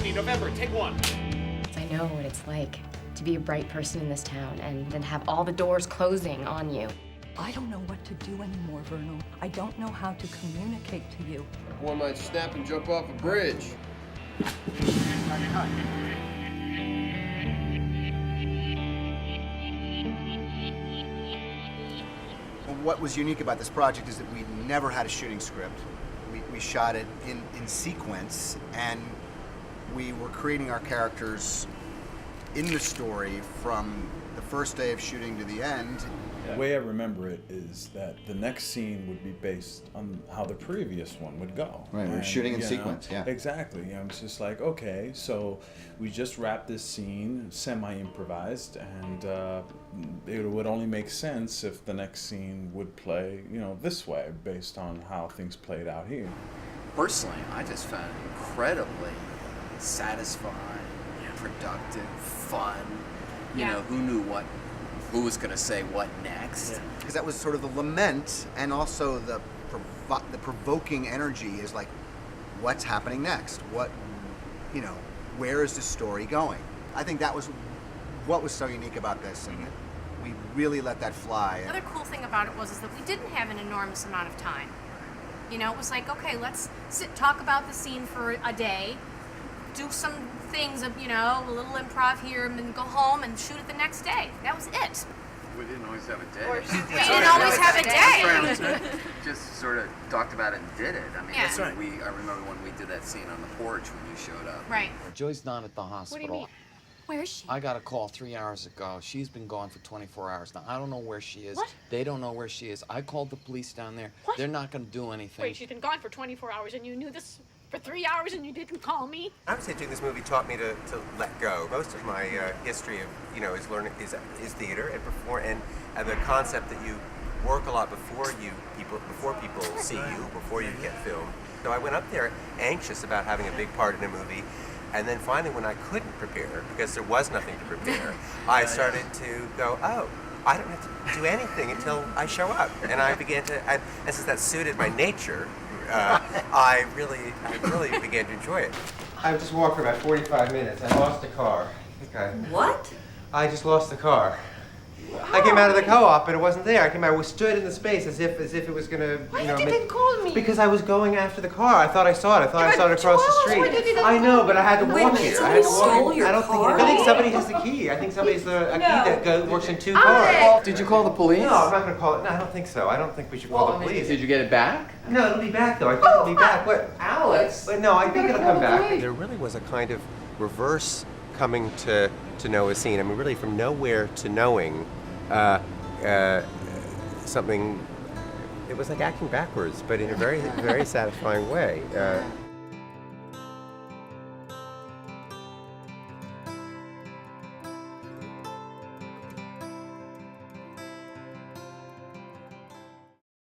Germany, November, take one. I know what it's like to be a bright person in this town and then have all the doors closing on you. I don't know what to do anymore, Vernal. I don't know how to communicate to you. One might snap and jump off a bridge. What was unique about this project is that we never had a shooting script. We shot it in sequence, and we were creating our characters in the story from the first day of shooting to the end. The way I remember it is that the next scene would be based on how the previous one would go. Right, we're shooting in sequence, yeah. Exactly. It's just like, okay, so we just wrapped this scene, semi-improvised, and it would only make sense if the next scene would play, this way, based on how things played out here. Personally, I just found it incredibly satisfying, productive, fun. Who was going to say what next? Because that was sort of the lament, and also the provoking energy is like, what's happening next? Where is this story going? I think that was what was so unique about this, and we really let that fly. Another cool thing about it was that we didn't have an enormous amount of time. It was like, okay, let's talk about the scene for a day, do some things, a little improv here, and then go home and shoot it the next day. That was it. We didn't always have a day. We didn't always have a day. Just sort of talked about it and did it. That's right. I remember when we did that scene on the porch when you showed up. Right. Joy's not at the hospital. What do you mean? Where is she? I got a call 3 hours ago. She's been gone for 24 hours now. I don't know where she is. What? They don't know where she is. I called the police down there. What? They're not going to do anything. Wait, she's been gone for 24 hours and you knew this for 3 hours and you didn't call me? I would say doing this movie taught me to let go. Most of my history of is learning is theater and the concept that you work a lot before people see you, before you get filmed. So I went up there anxious about having a big part in a movie, and then finally when I couldn't prepare because there was nothing to prepare, I started to go, oh, I don't have to do anything until I show up, and I began to. And since that suited my nature. I really began to enjoy it. I just walked for about 45 minutes. I lost the car. What? I just lost the car. I came out of the co-op, but it wasn't there. I stood in the space as if it was gonna. Why you didn't call me? Because I was going after the car. I thought I saw it. I saw it across the street. Why did you I know, but I had to walk here. I had to walk stole here. your I don't car? think. I think somebody has the key. I think somebody's a key that works in 2 cars. Did you call the police? No, I'm not gonna call it. No, I don't think so. I don't think we should call the police. Did you get it back? No, it'll be back though. I think it'll be back. What? Alex! But no, I think it'll come back. There really was a kind of reverse coming to know a scene. Really from nowhere to knowing something. It was like acting backwards, but in a very, very satisfying way.